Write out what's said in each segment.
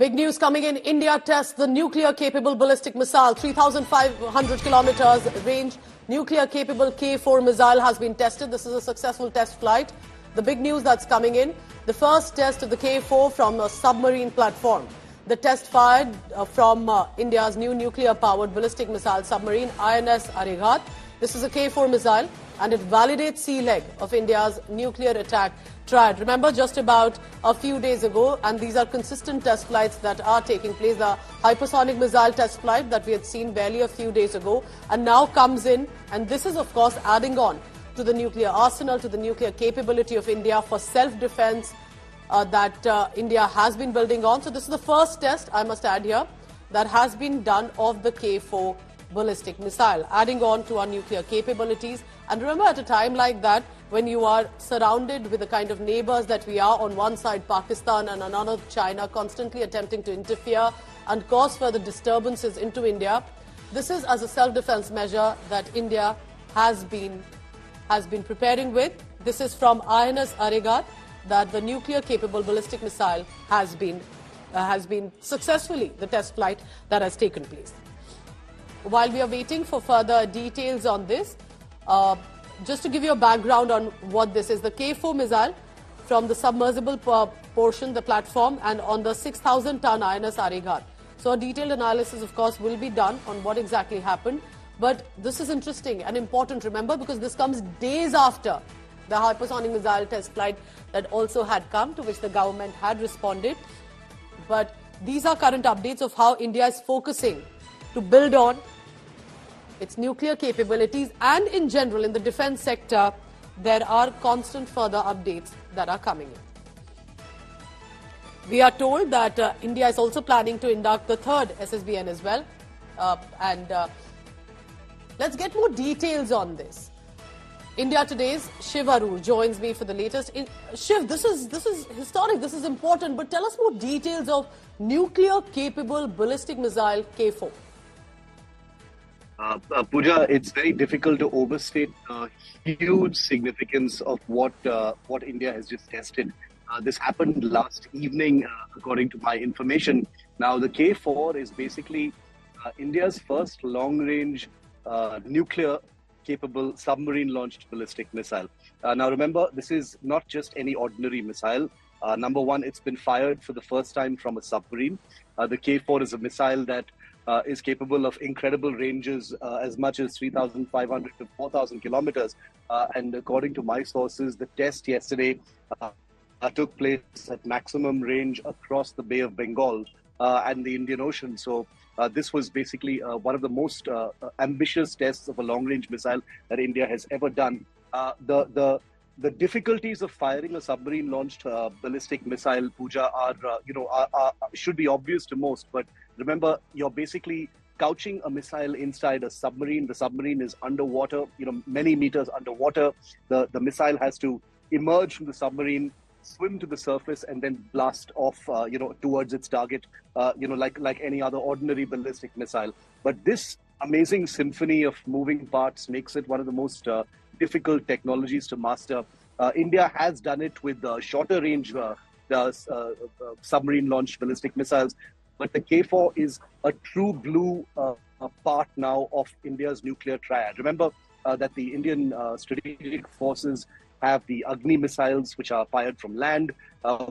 Big news coming in. India tests the nuclear-capable ballistic missile. 3,500 kilometers range nuclear-capable K4 missile has been tested. This is a successful test flight. The big news that's coming in, the first test of the K4 from a submarine platform. The test fired from India's new nuclear-powered ballistic missile submarine, INS Arighat. This is a K4 missile, and it validates sea leg of India's nuclear attack triad. Remember, just about a few days ago, and these are consistent test flights that are taking place. The hypersonic missile test flight that we had seen barely a few days ago, and now comes in, and this is, of course, adding on to the nuclear arsenal, to the nuclear capability of India for self-defense that India has been building on. So this is the first test, I must add here, that has been done of the K4 ballistic missile, adding on to our nuclear capabilities. And remember, at a time like that, when you are surrounded with the kind of neighbors that we are, on one side Pakistan and on another China, constantly attempting to interfere and cause further disturbances into India, this is as a self-defense measure that India has been preparing with. This is from INS Arighat, that the nuclear-capable ballistic missile has been successfully the test flight that has taken place. While we are waiting for further details on this, just to give you a background on what this is, the K4 missile from the submersible portion, the platform, and on the 6,000-ton INS Arighat. So a detailed analysis, of course, will be done on what exactly happened. But this is interesting and important, remember, because this comes days after the hypersonic missile test flight that also had come, to which the government had responded. But these are current updates of how India is focusing to build on its nuclear capabilities, and in general in the defense sector there are constant further updates that are coming in. We are told that India is also planning to induct the third SSBN as well, let's get more details on this. India Today's Shiv Arur joins me for the latest. Shiv, this is historic, this is important, but tell us more details of nuclear-capable ballistic missile K4. Pooja, it's very difficult to overstate the huge significance of what India has just tested. This happened last evening, according to my information. Now, the K4 is basically India's first long-range nuclear-capable submarine-launched ballistic missile. Now, remember, this is not just any ordinary missile. Number one, it's been fired for the first time from a submarine. The K4 is a missile that is capable of incredible ranges, as much as 3,500 to 4,000 kilometers. And according to my sources, the test yesterday took place at maximum range across the Bay of Bengal and the Indian Ocean. So this was basically one of the most ambitious tests of a long-range missile that India has ever done. The difficulties of firing a submarine-launched ballistic missile, Pooja, should be obvious to most. But remember, you're basically couching a missile inside a submarine. The submarine is underwater, many meters underwater. The missile has to emerge from the submarine, swim to the surface, and then blast off, towards its target, like any other ordinary ballistic missile. But this amazing symphony of moving parts makes it one of the most difficult technologies to master. India has done it with shorter range submarine-launched ballistic missiles, but the K4 is a true blue part now of India's nuclear triad. Remember that the Indian strategic forces have the Agni missiles, which are fired from land.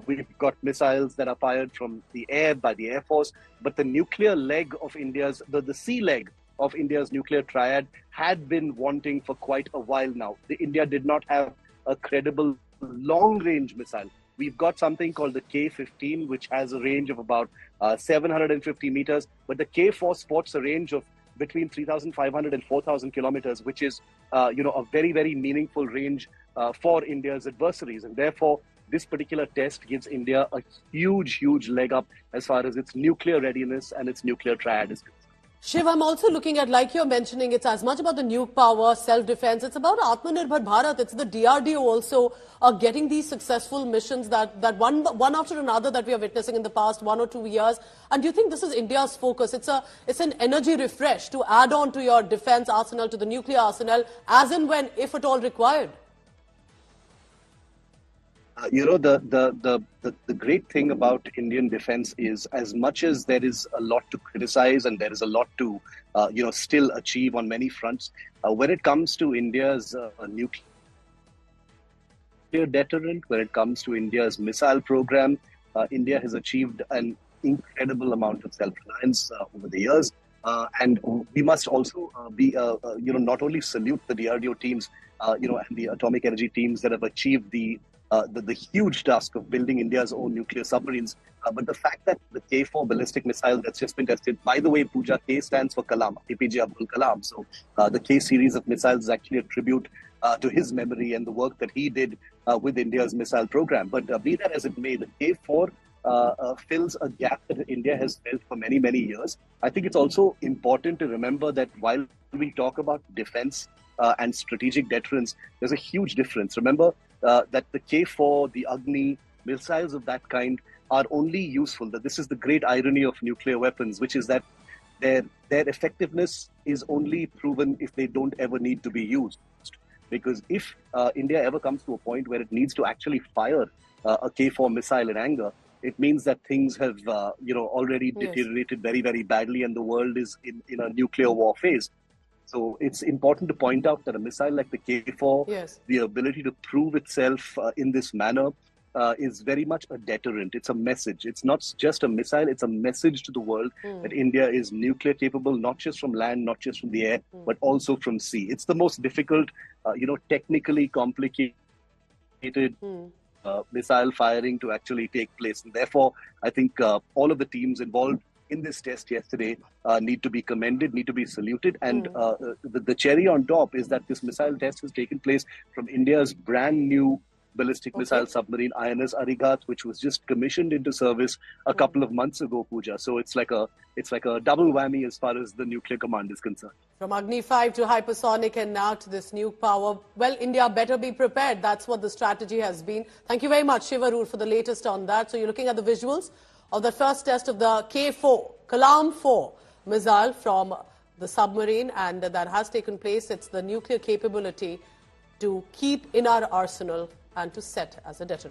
We've got missiles that are fired from the air by the Air Force. But the nuclear leg of India's, the sea leg of India's nuclear triad had been wanting for quite a while now. India did not have a credible long-range missile. We've got something called the K-15, which has a range of about 750 meters, but the K-4 sports a range of between 3,500 and 4,000 kilometers, which is, a very, very meaningful range for India's adversaries. And therefore, this particular test gives India a huge, huge leg up as far as its nuclear readiness and its nuclear triad is concerned. Shiv, I'm also looking at, like you're mentioning, it's as much about the nuke power, self-defense. It's about Atmanirbhar Bharat. It's the DRDO also getting these successful missions that one after another that we are witnessing in the past 1 or 2 years. And do you think this is India's focus? It's an energy refresh to add on to your defense arsenal, to the nuclear arsenal, as and when, if at all required. The great thing about Indian defense is, as much as there is a lot to criticize and there is a lot to still achieve on many fronts, when it comes to India's nuclear deterrent, when it comes to India's missile program, India has achieved an incredible amount of self-reliance over the years. And we must also not only salute the DRDO teams, and the atomic energy teams that have achieved the huge task of building India's own nuclear submarines, but the fact that the K4 ballistic missile that's just been tested, by the way, Pooja, K stands for Kalam, APJ Abdul Kalam. So the K series of missiles is actually a tribute to his memory and the work that he did with India's missile program. But be that as it may, the K4 fills a gap that India has felt for many, many years. I think it's also important to remember that while we talk about defense and strategic deterrence, there's a huge difference. Remember that the K4, the Agni, missiles of that kind are only useful, that this is the great irony of nuclear weapons, which is that their effectiveness is only proven if they don't ever need to be used. Because if India ever comes to a point where it needs to actually fire a K4 missile in anger, it means that things have already deteriorated very, very badly, and the world is in a nuclear war phase. So it's important to point out that a missile like the K4, the ability to prove itself in this manner, is very much a deterrent. It's a message. It's not just a missile. It's a message to the world that India is nuclear capable, not just from land, not just from the air, but also from sea. It's the most difficult, technically complicated missile firing to actually take place. And therefore, I think all of the teams involved in this test yesterday need to be commended, need to be saluted. And the cherry on top is that this missile test has taken place from India's brand new ballistic missile submarine INS Arigat, which was just commissioned into service a couple of months ago, Pooja. So it's like a double whammy as far as the nuclear command is concerned. From Agni 5 to hypersonic and now to this nuke power. Well, India better be prepared. That's what the strategy has been. Thank you very much, Shivarur, for the latest on that. So you're looking at the visuals of the first test of the K4, Kalam 4 missile from the submarine, and that has taken place. It's the nuclear capability to keep in our arsenal and to set as a deterrent.